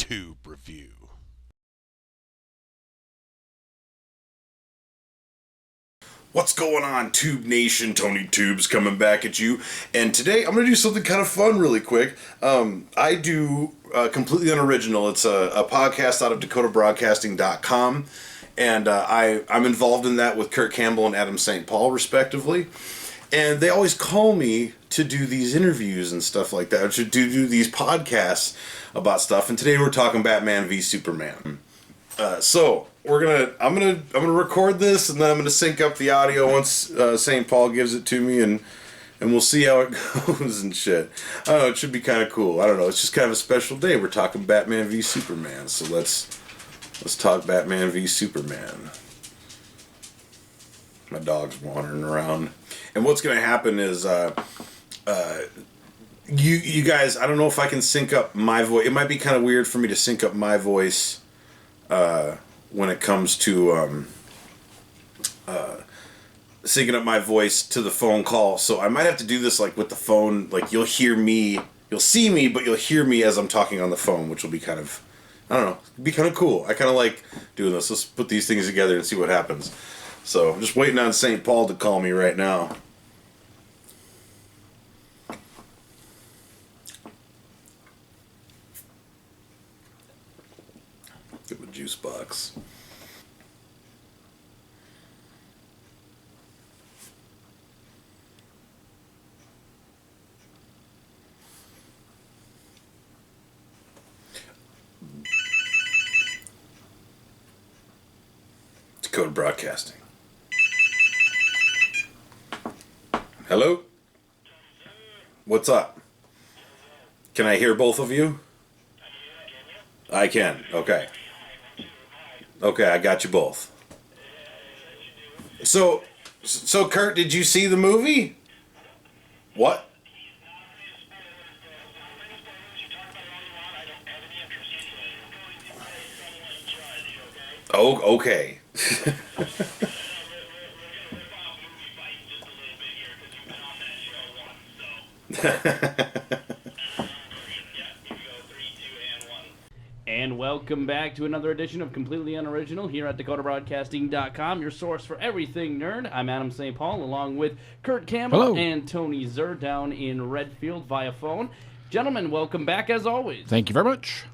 Tube Review. What's going on, Tube Nation? Tony Tubes coming back at you. And today I'm going to do something kind of fun really quick. I do Completely Unoriginal. It's a podcast out of DakotaBroadcasting.com. And I'm involved in that with Kurt Campbell and Adam St. Paul, respectively. And they always call me to do these interviews and stuff like that, or to do these podcasts about stuff. And today we're talking Batman v Superman. So I'm gonna record this, and then I'm gonna sync up the audio once St. Paul gives it to me, and we'll see how it goes and shit. I don't know. It should be kind of cool. I don't know. It's just kind of a special day. We're talking Batman v Superman. So let's talk Batman v Superman. My dog's wandering around. And what's going to happen is, you guys, I don't know if I can sync up my voice. It might be kind of weird for me to sync up my voice when it comes to syncing up my voice to the phone call. So I might have to do this like with the phone. Like you'll see me, but you'll hear me as I'm talking on the phone, which will be kind of, I don't know, be kind of cool. I kind of like doing this. Let's put these things together and see what happens. So I'm just waiting on St. Paul to call me right now. Get my juice box. Dakota Broadcasting. Hello? What's up? Can I hear both of you? I can. Okay. Okay, I got you both. So Kurt, did you see the movie? What? Oh, okay. And welcome back to another edition of Completely Unoriginal here at DakotaBroadcasting.com, your source for everything nerd. I'm Adam St. Paul, along with Kurt Campbell Hello. and Tony Zer down in Redfield via phone. Gentlemen, welcome back as always. Thank you very much.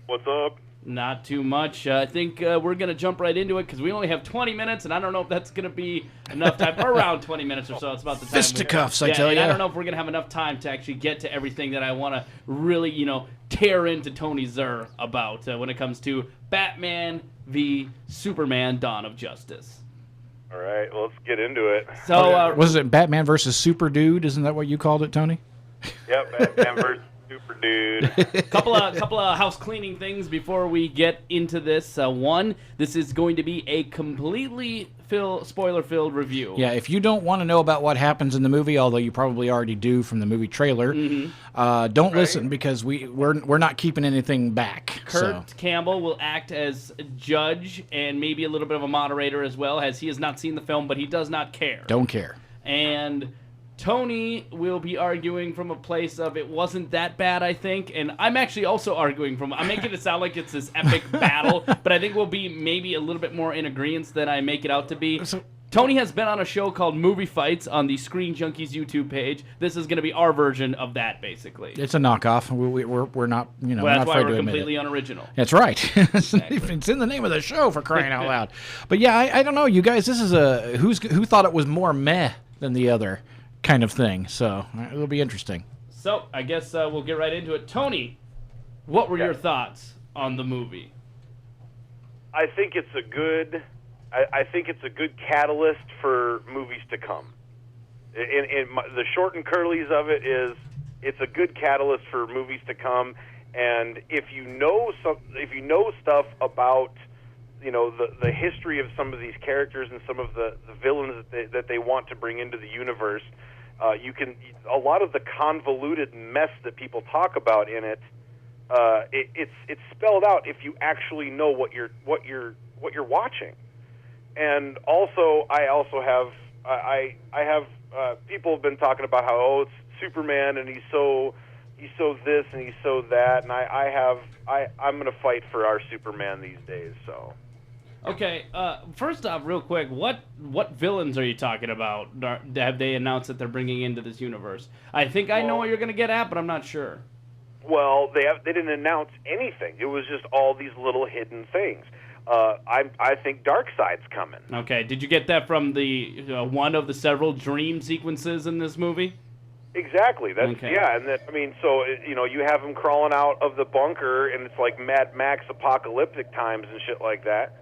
What's up? Not too much. I think we're going to jump right into it because we only have 20 minutes, and I don't know if that's going to be enough time. Around 20 minutes or so. It's about the time. Fisticuffs, I tell you. I don't know if we're going to have enough time to actually get to everything that I want to really, tear into Tony Zer about when it comes to Batman v Superman: Dawn of Justice. All right, well, let's get into it. So, Was it Batman versus Super Dude? Isn't that what you called it, Tony? Yep, Batman versus Super Dude. couple of house cleaning things before we get into this. One, this is going to be a completely spoiler-filled review. Yeah, if you don't want to know about what happens in the movie, although you probably already do from the movie trailer, don't listen because we're not keeping anything back. Kurt Campbell will act as a judge and maybe a little bit of a moderator as well, as he has not seen the film, but he does not care. Don't care. And Tony will be arguing from a place of it wasn't that bad, I think, and I'm actually also arguing from, I'm making it sound like it's this epic battle, but I think we'll be maybe a little bit more in agreement than I make it out to be. Tony has been on a show called Movie Fights on the Screen Junkies YouTube page. This is going to be our version of that, basically. It's a knockoff. We're not, Well, not that's why afraid we're to admit completely it. unoriginal. That's right. It's in the name of the show, for crying out loud. But yeah, I don't know, you guys. This is a who thought it was more meh than the other kind of thing. So it'll be interesting. So I guess we'll get right into it. Tony, what were your thoughts on the movie? I think it's a good catalyst for movies to come. The short and curlies of it is, it's a good catalyst for movies to come. And if you know stuff about the history of some of these characters and some of the villains that they want to bring into the universe, a lot of the convoluted mess that people talk about in it, it's spelled out if you actually know what you're watching. And also, I have people have been talking about how it's Superman and he's so he's so this and he's so that, and I'm going to fight for our Superman these days. So. Okay, first off, real quick, what villains are you talking about? Have they announced that they're bringing into this universe? I think I know what you're going to get at, but I'm not sure. Well, they didn't announce anything. It was just all these little hidden things. I think Darkseid's coming. Okay, did you get that from the one of the several dream sequences in this movie? Exactly. That's okay. Yeah, and so you have him crawling out of the bunker, and it's like Mad Max apocalyptic times and shit like that.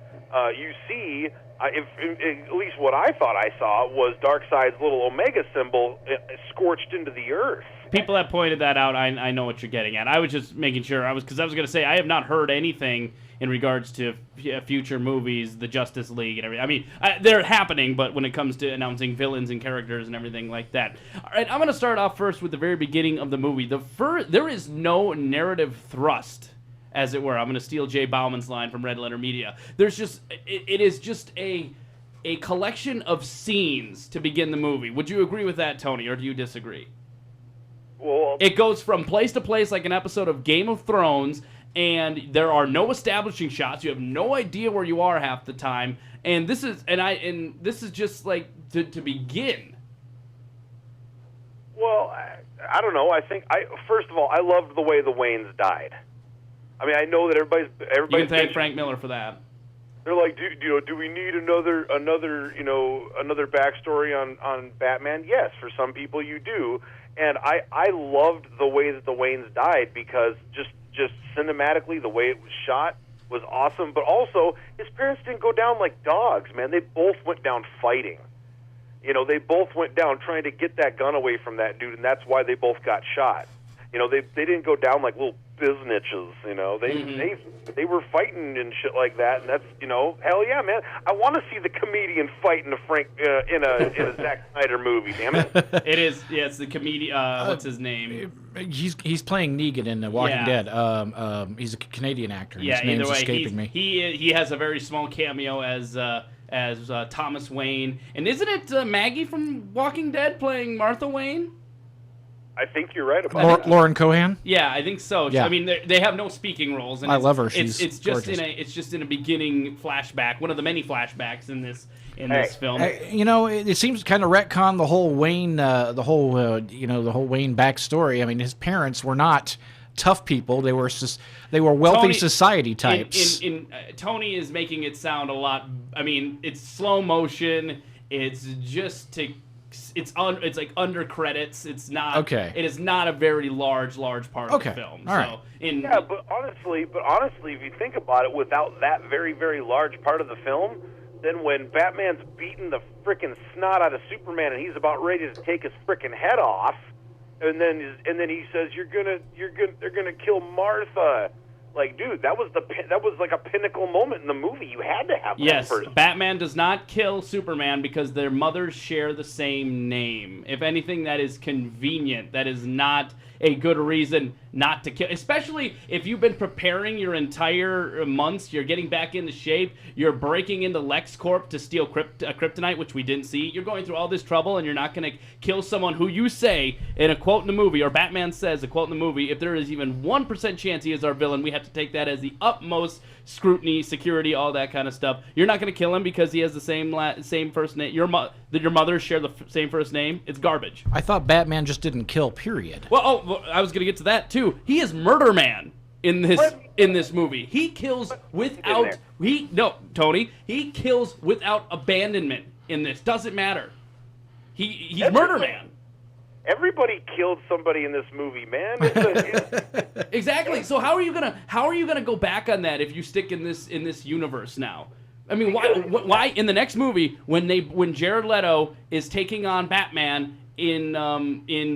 You see, at least what I thought I saw was Darkseid's little Omega symbol scorched into the earth. People that pointed that out, I know what you're getting at. I was just making sure. Because I was going to say, I have not heard anything in regards to future movies, the Justice League and everything. I mean, they're happening, but when it comes to announcing villains and characters and everything like that. All right, I'm going to start off first with the very beginning of the movie. There is no narrative thrust, as it were. I'm going to steal Jay Bauman's line from Red Letter Media. There's just, it is just a collection of scenes to begin the movie. Would you agree with that, Tony, or do you disagree? Well, it goes from place to place like an episode of Game of Thrones, and there are no establishing shots. You have no idea where you are half the time. And this is this is just like to begin. Well, I don't know. I think first of all, I loved the way the Waynes died. I mean, I know that everybody's. You can thank Frank Miller for that. They're like, do we need another backstory on Batman? Yes, for some people you do. And I loved the way that the Waynes died because just cinematically the way it was shot was awesome. But also, his parents didn't go down like dogs, man. They both went down fighting. They both went down trying to get that gun away from that dude, and that's why they both got shot. They didn't go down like little biznitches. They were fighting and shit like that, and that's hell yeah, man. I want to see the comedian fight in a Zack Snyder movie. Damn it! It is. Yeah, it's the comedian. What's his name? He's playing Negan in The Walking Dead. He's a Canadian actor. Yeah, his name's either way, escaping me. He has a very small cameo as Thomas Wayne, and isn't it Maggie from Walking Dead playing Martha Wayne? I think you're right about that. Lauren Cohan? Yeah, I think so. Yeah. I mean, they have no speaking roles. And I love her. It's just gorgeous. it's just in a beginning flashback, one of the many flashbacks in this film. It seems kind of retcon the whole Wayne, the whole Wayne backstory. I mean, his parents were not tough people. They were wealthy society types. Tony is making it sound a lot. I mean, it's slow motion. It's just to. It's like under credits. It's not okay. It is not a very large part of the film. All right. But honestly, if you think about it, without that very, very large part of the film, then when Batman's beating the frickin' snot out of Superman and he's about ready to take his frickin' head off, and then he says they're gonna kill Martha. Like, dude, that was like a pinnacle moment in the movie. You had to have that. Yes, Batman does not kill Superman because their mothers share the same name. If anything, that is convenient. That is not a good reason not to kill, especially if you've been preparing your entire months, you're getting back into shape, you're breaking into LexCorp to steal kryptonite, which we didn't see. You're going through all this trouble, and you're not going to kill someone who you say, in a quote in the movie, or Batman says, a quote in the movie, if there is even 1% chance he is our villain, we have to take that as the utmost scrutiny, security, all that kind of stuff. You're not going to kill him because he has the same first name. Your mothers share the same first name. It's garbage. I thought Batman just didn't kill, period. Well, I was going to get to that, too. He is Murder Man in this movie. He kills without... Tony. He kills without abandonment in this. Doesn't matter. He's Murder Man. Everybody killed somebody in this movie, man. Exactly. So how are you gonna go back on that if you stick in this universe now? I mean, why in the next movie when Jared Leto is taking on Batman in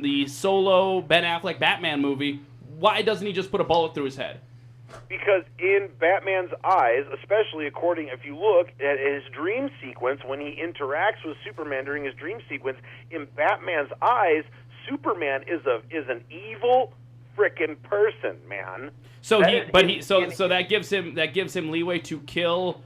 the solo Ben Affleck Batman movie, why doesn't he just put a bullet through his head? Because in Batman's eyes, especially if you look at his dream sequence, when he interacts with Superman during his dream sequence, in Batman's eyes, Superman is an evil frickin' person, man. So that gives him leeway to kill,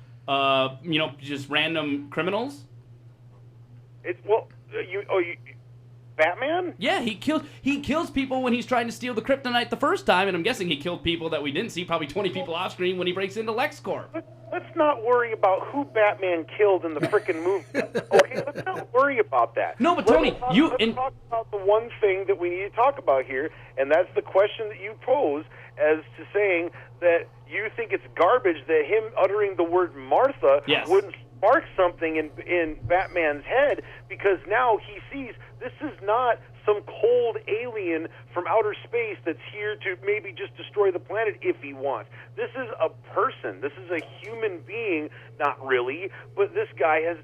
Batman? Yeah, he kills people when he's trying to steal the kryptonite the first time, and I'm guessing he killed people that we didn't see, probably 20 people off screen when he breaks into LexCorp. Let's not worry about who Batman killed in the frickin' movie. Okay, let's not worry about that. No, but Tony, let's talk about the one thing that we need to talk about here, and that's the question that you pose as to saying that you think it's garbage that him uttering the word Martha wouldn't spark something in Batman's head, because now he sees this is not some cold alien from outer space that's here to maybe just destroy the planet if he wants. This is a person. This is a human being. Not really, but this guy has.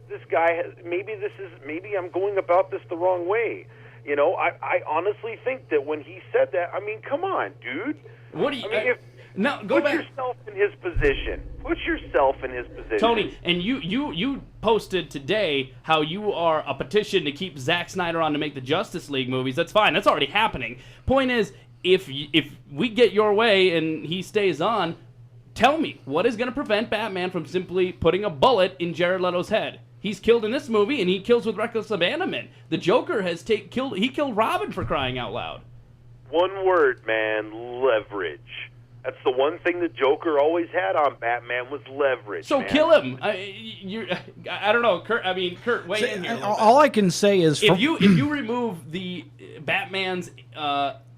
Maybe I'm going about this the wrong way. You know, I honestly think that when he said that, I mean, come on, dude. What do you? I mean, No, go Put back. yourself in his position. Put yourself in his position. Tony, and you posted today how you are a petition to keep Zack Snyder on to make the Justice League movies. That's fine. That's already happening. Point is, if we get your way and he stays on, tell me, what is going to prevent Batman from simply putting a bullet in Jared Leto's head? He's killed in this movie, and he kills with reckless abandonment. The Joker has killed Robin, for crying out loud. One word, man, leverage. That's the one thing the Joker always had on Batman was leverage. So man. Kill him. I don't know, Kurt. I mean, Kurt, weigh in here. All I can say is, if you remove the Batman's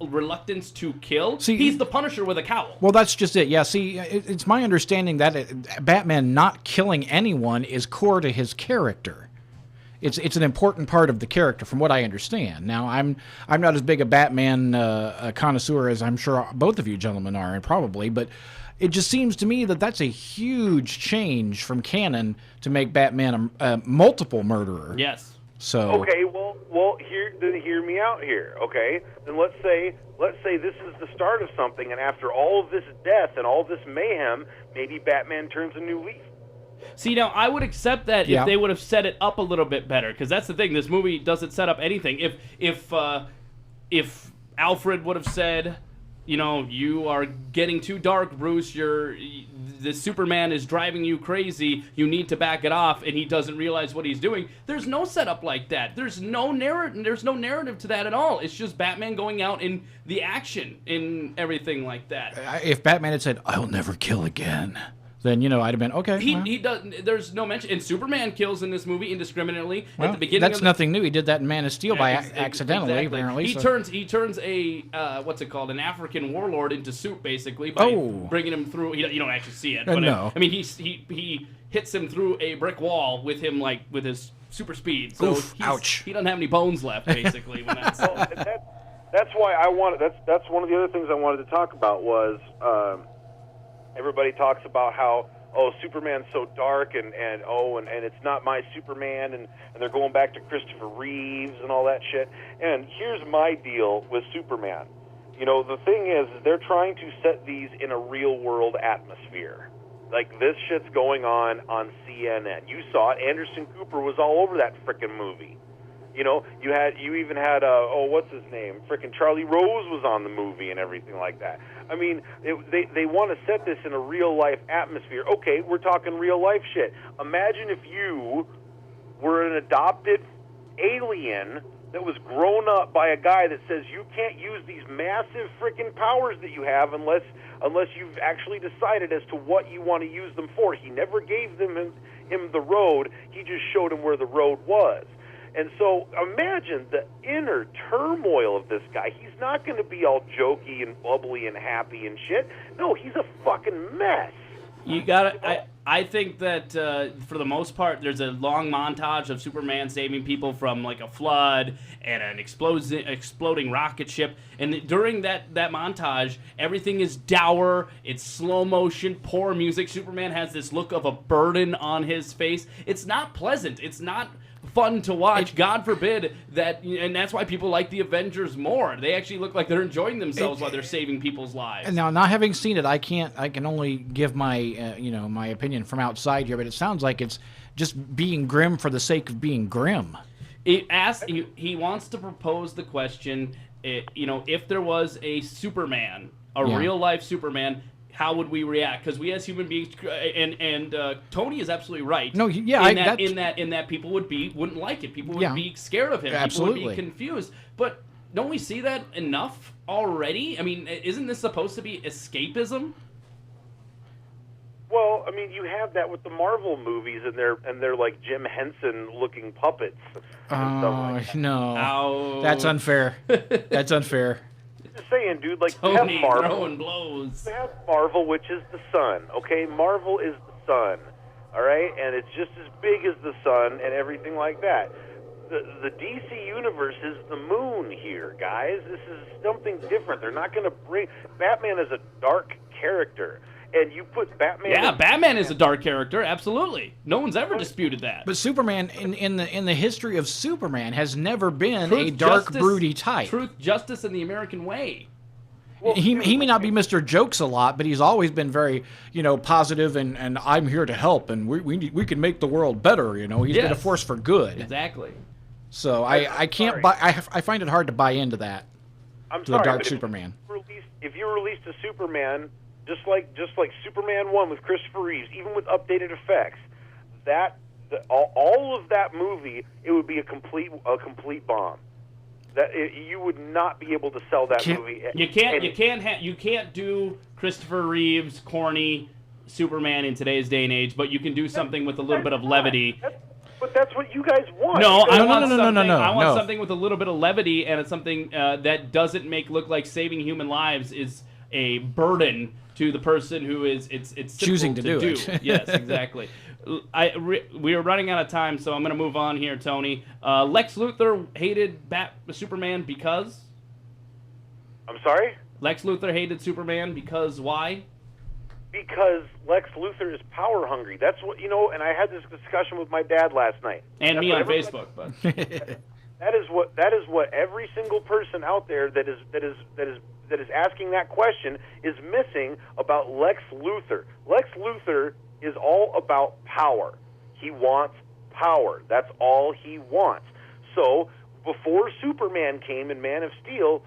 reluctance to kill, he's the Punisher with a cowl. Well, that's just it. Yeah. See, it's my understanding that Batman not killing anyone is core to his character. It's an important part of the character, from what I understand. Now, I'm not as big a Batman connoisseur as I'm sure both of you gentlemen are, and probably, but it just seems to me that that's a huge change from canon to make Batman a multiple murderer. Yes. So okay, well, hear me out here. Okay, then let's say this is the start of something, and after all of this death and all this mayhem, maybe Batman turns a new leaf. See, now, I would accept that if they would have set it up a little bit better, because that's the thing. This movie doesn't set up anything. If Alfred would have said, you know, you are getting too dark, Bruce, the Superman is driving you crazy, you need to back it off, and he doesn't realize what he's doing, there's no setup like that. There's no narrative to that at all. It's just Batman going out in the action and everything like that. If Batman had said, "I'll never kill again," then, you know, I'd have been okay. He does. There's no mention, and Superman kills in this movie indiscriminately at the beginning. That's nothing new. He did that in Man of Steel accidentally. Exactly. Apparently, he turns a what's it called, an African warlord into soup, basically, by bringing him through. You don't actually see it, but no. I mean, he hits him through a brick wall with him, like, with his super speed. So ouch! He doesn't have any bones left, basically. When that's that's why I wanted. That's one of the other things I wanted to talk about was. Everybody talks about how, Superman's so dark and it's not my Superman and they're going back to Christopher Reeves and all that shit. And here's my deal with Superman. You know, the thing is they're trying to set these in a real world atmosphere. Like, this shit's going on CNN. You saw it. Anderson Cooper was all over that frickin' movie. You know, you even had what's his name? Frickin' Charlie Rose was on the movie and everything like that. I mean, they want to set this in a real life atmosphere. Okay, we're talking real life shit. Imagine if you were an adopted alien that was grown up by a guy that says you can't use these massive frickin' powers that you have unless you've actually decided as to what you want to use them for. He never gave him the road. He just showed him where the road was. And so imagine the inner turmoil of this guy. He's not going to be all jokey and bubbly and happy and shit. No, he's a fucking mess. You gotta. I think that for the most part, there's a long montage of Superman saving people from, like, a flood and an exploding rocket ship. And during that montage, everything is dour. It's slow motion, poor music. Superman has this look of a burden on his face. It's not pleasant. It's not fun to watch. God forbid that, and that's why people like the Avengers more. They actually look like they're enjoying themselves while they're saving people's lives. Now, not having seen it, I can only give my my opinion from outside here, but it sounds like it's just being grim for the sake of being grim. He wants to propose the question, if there was a Superman, real life Superman, how would we react? Because we as human beings, and Tony is absolutely right. No, yeah, in that people wouldn't like it. People would be scared of him. Absolutely. People would be confused. But don't we see that enough already? I mean, isn't this supposed to be escapism? Well, I mean, you have that with the Marvel movies, and they're like Jim Henson looking puppets. And stuff like that. No, Ow. that's unfair. That's unfair. Just saying, dude. Like Tony you have Marvel, throwing blows. you have Marvel, which is the sun. Okay, Marvel is the sun. All right, and it's just as big as the sun and everything like that. The DC universe is the moon here, guys. This is something different. They're not going to bring Batman as a dark character. And you put Batman. Yeah, Batman is a dark character. Absolutely, no one's ever disputed that. But Superman, in the history of Superman, has never been a dark, broody type. Truth, justice, and the American way. Well, He may not be Mr. Jokes a lot, but he's always been very, positive and I'm here to help and we can make the world better. He's been a force for good. Exactly. So I can't buy. I find it hard to buy into that. I'm to sorry, the dark but Superman. If you released a Superman, just like Superman 1 with Christopher Reeves, even with updated effects, all of that movie, it would be a complete bomb. You would not be able to sell that movie. You can't do Christopher Reeves corny Superman in today's day and age, but you can do something with a little bit of levity. But that's what you guys want. No, I No. want something with a little bit of levity, and it's something that doesn't look like saving human lives is a burden to the person who is it's choosing to do it. Yes, exactly. We are running out of time, so I'm going to move on here, Tony. Lex Luthor hated Superman because? I'm sorry? Lex Luthor hated Superman because why? Because Lex Luthor is power hungry. That's what and I had this discussion with my dad last night. And me on Facebook, but that is what every single person out there that is asking that question is missing about Lex Luthor. Lex Luthor is all about power. He wants power. That's all he wants. So before Superman came in Man of Steel,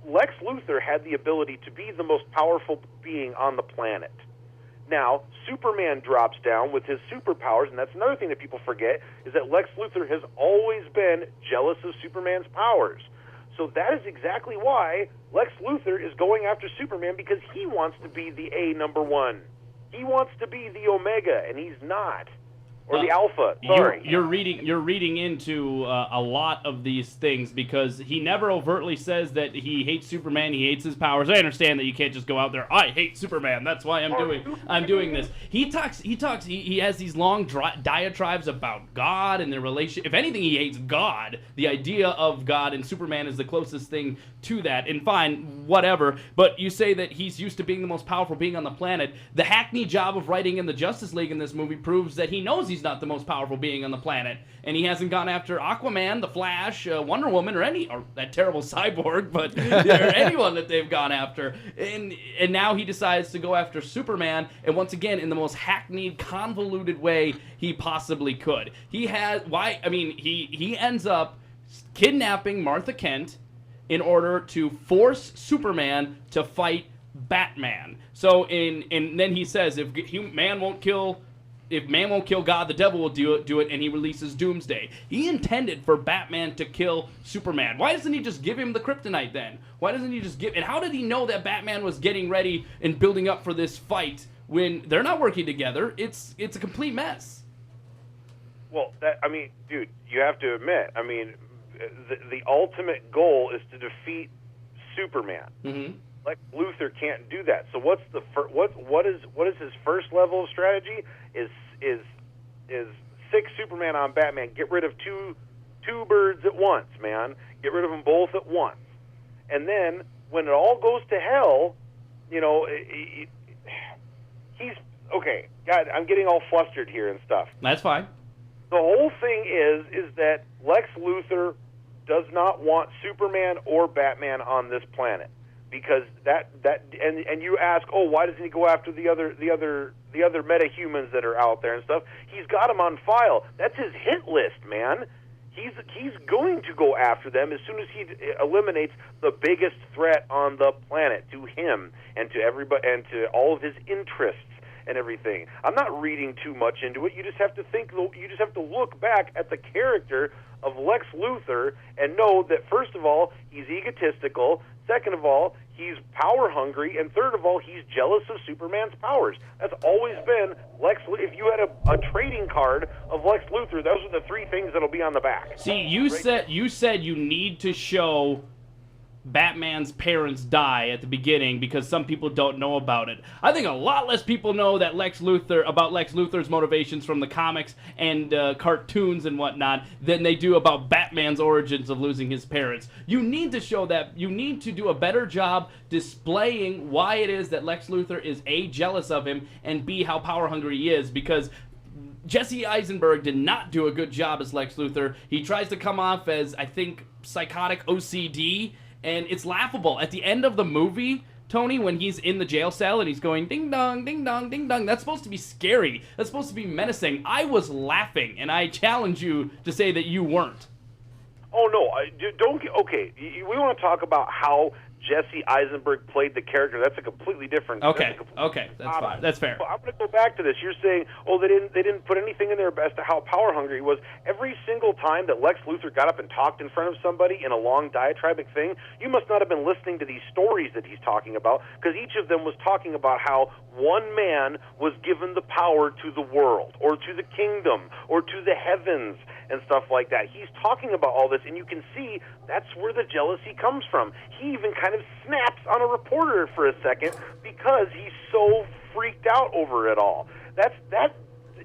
Lex Luthor had the ability to be the most powerful being on the planet. Now, Superman drops down with his superpowers, and that's another thing that people forget, is that Lex Luthor has always been jealous of Superman's powers. So that is exactly why Lex Luthor is going after Superman, because he wants to be the number one. He wants to be the Omega, and he's not. Or the Alpha, sorry. You're reading into a lot of these things, because he never overtly says that he hates Superman, he hates his powers. I understand that you can't just go out there, I hate Superman, that's why I'm doing this. He has these long diatribes about God and their relation. If anything, he hates God. The idea of God, and Superman is the closest thing to that. And fine, whatever, but you say that he's used to being the most powerful being on the planet. The hackney job of writing in the Justice League in this movie proves that he knows he's not the most powerful being on the planet, and he hasn't gone after Aquaman, the Flash, Wonder Woman, or that terrible Cyborg, but or anyone that they've gone after. And now he decides to go after Superman, and once again, in the most hackneyed, convoluted way he possibly could. He ends up kidnapping Martha Kent in order to force Superman to fight Batman. So and then he says, if man won't kill God, the devil will do it, and he releases Doomsday. He intended for Batman to kill Superman. Why doesn't he just give him the kryptonite then? Why doesn't he just give... And how did he know that Batman was getting ready and building up for this fight when they're not working together? It's a complete mess. Well, dude, you have to admit, the ultimate goal is to defeat Superman. Mm-hmm. Lex Luthor can't do that. So what is his first level of strategy? Is sick Superman on Batman. Get rid of two birds at once, man. Get rid of them both at once. And then when it all goes to hell, he's okay. God, I'm getting all flustered here and stuff. That's fine. The whole thing is that Lex Luthor does not want Superman or Batman on this planet, because and you ask, why doesn't he go after the other metahumans that are out there and stuff? He's got them on file. That's his hit list, man. he's going to go after them as soon as he eliminates the biggest threat on the planet to him and to everybody and to all of his interests and everything. I'm not reading too much into it. You just have to think. You just have to look back at the character of Lex Luthor and know that, first of all, he's egotistical. Second of all, he's power hungry, and third of all, he's jealous of Superman's powers. That's always been Lex. If you had a trading card of Lex Luthor, those are the three things that'll be on the back. See, you said you need to show Batman's parents die at the beginning because some people don't know about it. I think a lot less people know that Lex Luthor's motivations from the comics and cartoons and whatnot than they do about Batman's origins of losing his parents. You need to show that. You need to do a better job displaying why it is that Lex Luthor is A, jealous of him, and B, how power hungry he is, because Jesse Eisenberg did not do a good job as Lex Luthor. He tries to come off as, I think, psychotic OCD, and it's laughable. At the end of the movie, Tony, when he's in the jail cell and he's going ding dong, ding dong, ding dong, that's supposed to be scary. That's supposed to be menacing. I was laughing, and I challenge you to say that you weren't. Oh no, don't. Okay, we want to talk about how Jesse Eisenberg played the character. That's a completely different. Okay, that's fine. That's fair. I'm going to go back to this. You're saying, oh, they didn't put anything in there as to how power hungry he was. Every single time that Lex Luthor got up and talked in front of somebody in a long diatribic thing, you must not have been listening to these stories that he's talking about, because each of them was talking about how one man was given the power to the world, or to the kingdom, or to the heavens, and stuff like that. He's talking about all this, and you can see that's where the jealousy comes from. He even kind of snaps on a reporter for a second because he's so freaked out over it all.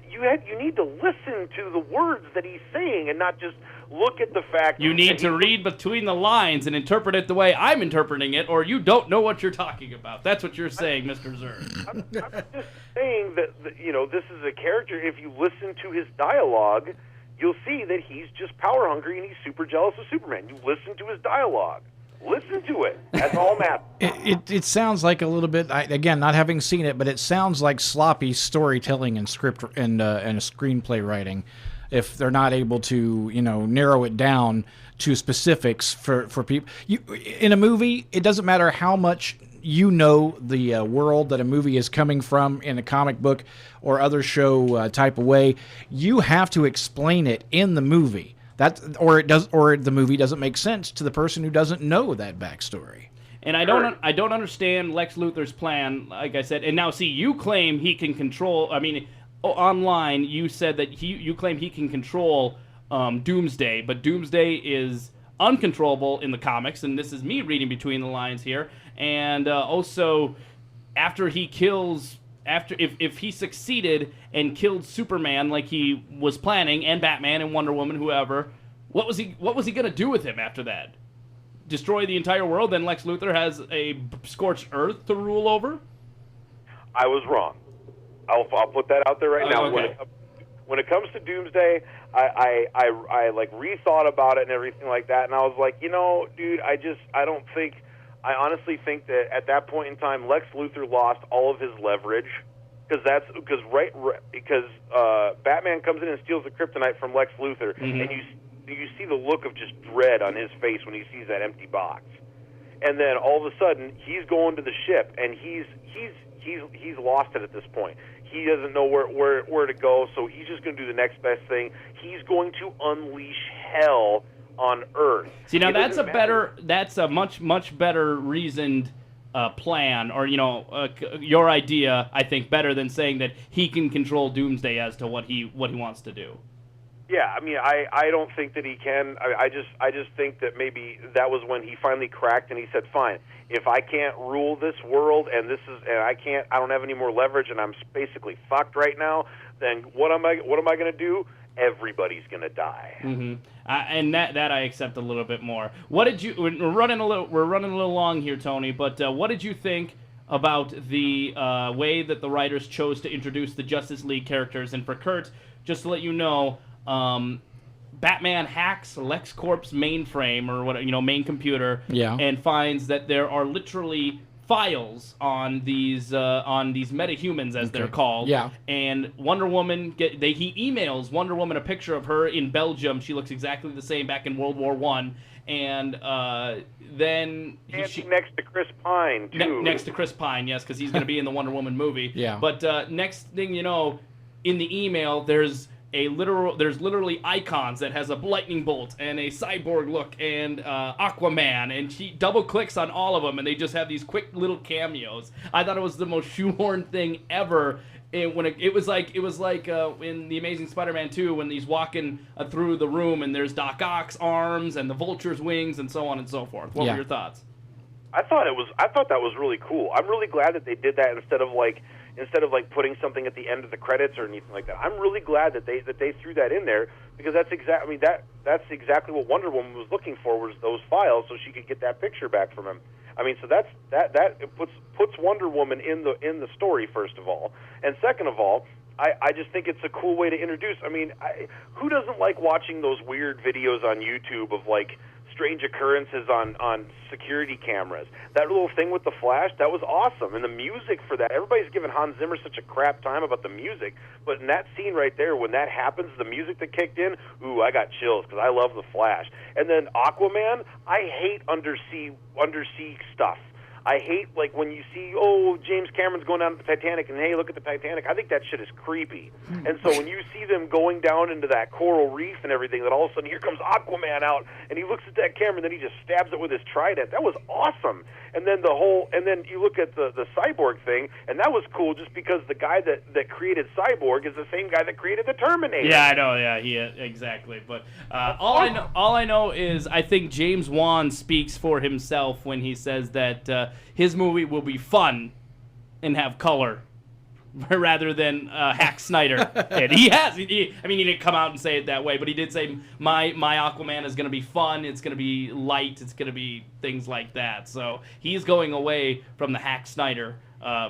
You need to listen to the words that he's saying and not just look at the fact. You need to read between the lines and interpret it the way I'm interpreting it, or you don't know what you're talking about. That's what you're saying, Mr. Zern. I'm just saying that this is a character. If you listen to his dialogue, you'll see that he's just power hungry and he's super jealous of Superman. You listen to his dialogue. Listen to it. That's all matters. It sounds like a little bit, again, not having seen it, but it sounds like sloppy storytelling and script and a screenplay writing. If they're not able to, narrow it down to specifics for people. In a movie, it doesn't matter how much the world that a movie is coming from in a comic book or other show type of way. You have to explain it in the movie. Or the movie doesn't make sense to the person who doesn't know that backstory. And I don't understand Lex Luthor's plan, like I said. And now, see, you claim he can control. I mean, online you said that you claim he can control Doomsday, but Doomsday is uncontrollable in the comics, and this is me reading between the lines here. And also, after he kills. If he succeeded and killed Superman like he was planning, and Batman and Wonder Woman, whoever, what was he going to do with him after that? Destroy the entire world? Then Lex Luthor has a scorched earth to rule over? I was wrong. I'll put that out there right now. Okay. When it comes to Doomsday, I rethought about it and everything like that, and I was like, dude, I honestly think that at that point in time, Lex Luthor lost all of his leverage because Batman comes in and steals the kryptonite from Lex Luthor, and you see the look of just dread on his face when he sees that empty box, and then all of a sudden he's going to the ship and he's lost it at this point. He doesn't know where to go, so he's just going to do the next best thing. He's going to unleash hell on Earth. See, now that's a much better reasoned plan, or your idea. I think better than saying that he can control Doomsday as to what he wants to do. Yeah, I mean, I don't think that he can. I just think that maybe that was when he finally cracked and he said, "Fine, if I can't rule this world and I don't have any more leverage and I'm basically fucked right now, then what am I going to do? Everybody's going to die." Mm-hmm. And that I accept a little bit more. What did you? We're running a little long here, Tony. But what did you think about the way that the writers chose to introduce the Justice League characters? And for Kurt, just to let you know, Batman hacks LexCorp's mainframe or main computer, and finds that there are literally files on these metahumans, as they're called. Yeah. And Wonder Woman he emails Wonder Woman a picture of her in Belgium. She looks exactly the same back in World War I. And then next to Chris Pine too. Next to Chris Pine, yes, because he's going to be in the Wonder Woman movie. Yeah. But next thing you know, in the email, there's literally icons that has a lightning bolt and a cyborg look and Aquaman, and she double clicks on all of them, and they just have these quick little cameos. I thought it was the most shoehorned thing ever. It was like in the Amazing Spider-Man 2 when he's walking through the room and there's Doc Ock's arms and the Vulture's wings and so on and so forth. What were your thoughts? I thought that was really cool. I'm really glad that they did that instead of putting something at the end of the credits or anything like that. I'm really glad that they threw that in there, because that's exactly what Wonder Woman was looking for, was those files so she could get that picture back from him. I mean, so that puts Wonder Woman in the story, first of all, and second of all, I just think it's a cool way to introduce. I mean, who doesn't like watching those weird videos on YouTube of like strange occurrences on security cameras? That little thing with the Flash, that was awesome. And the music for that, everybody's giving Hans Zimmer such a crap time about the music, but in that scene right there, when that happens, the music that kicked in, ooh, I got chills, because I love the Flash. And then Aquaman, I hate undersea stuff. I hate, like, when you see, James Cameron's going down to the Titanic, and hey, look at the Titanic. I think that shit is creepy. And so when you see them going down into that coral reef and everything, that all of a sudden here comes Aquaman out, and he looks at that camera, and then he just stabs it with his trident. That was awesome. And then then you look at the Cyborg thing, and that was cool just because the guy that created Cyborg is the same guy that created the Terminator. Yeah, I know. Yeah, exactly. But all I know is I think James Wan speaks for himself when he says that his movie will be fun and have color, rather than Hack Snyder. And he didn't come out and say it that way, but he did say my Aquaman is going to be fun, it's going to be light, it's going to be things like that. So he's going away from the Hack Snyder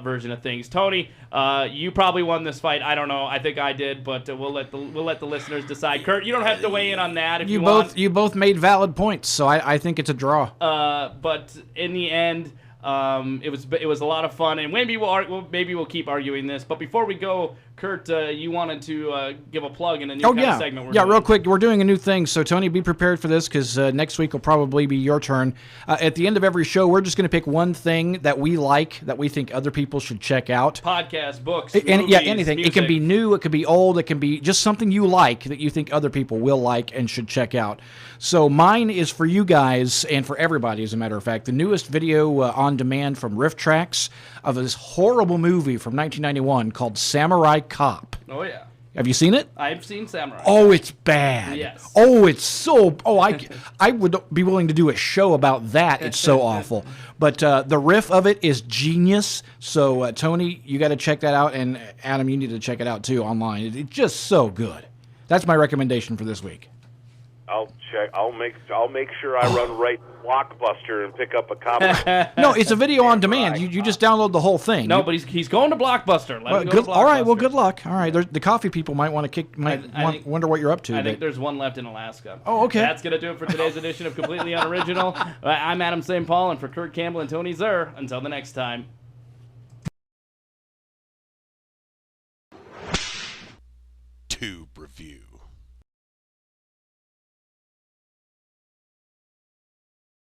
version of things. Tony, you probably won this fight. I don't know. I think I did, but we'll let the listeners decide. Kurt, you don't have to weigh in on that if you want. You both made valid points, so I think it's a draw. But in the end, it was a lot of fun, and maybe we'll keep arguing this. But before we go, Kurt, you wanted to give a plug in a new kind of segment. We're doing. Real quick, we're doing a new thing. So Tony, be prepared for this, because next week will probably be your turn. At the end of every show, we're just going to pick one thing that we like, that we think other people should check out. Podcasts, books, movies, anything. Music. It can be new, it can be old, it can be just something you like that you think other people will like and should check out. So mine is for you guys and for everybody, as a matter of fact, the newest video on demand from Riff Tracks of this horrible movie from 1991 called Samurai Cop. Oh, yeah. Have you seen it? I've seen Samurai. Oh, it's bad. Yes. Oh, it's so... Oh, I would be willing to do a show about that. It's so awful. But the riff of it is genius. So, Tony, you got to check that out. And, Adam, you need to check it out, too, online. It's just so good. That's my recommendation for this week. I'll check. I'll make sure I run right to Blockbuster and pick up a copy. No, it's a video on demand. You just download the whole thing. No, but he's going to Blockbuster. Let him go to Blockbuster. All right. Well, good luck. All right. The coffee people might want to wonder what you're up to. I think there's one left in Alaska. Oh, okay. That's gonna do it for today's edition of Completely Unoriginal. I'm Adam St. Paul, and for Kurt Campbell and Tony Zer. Until the next time. Tube Review.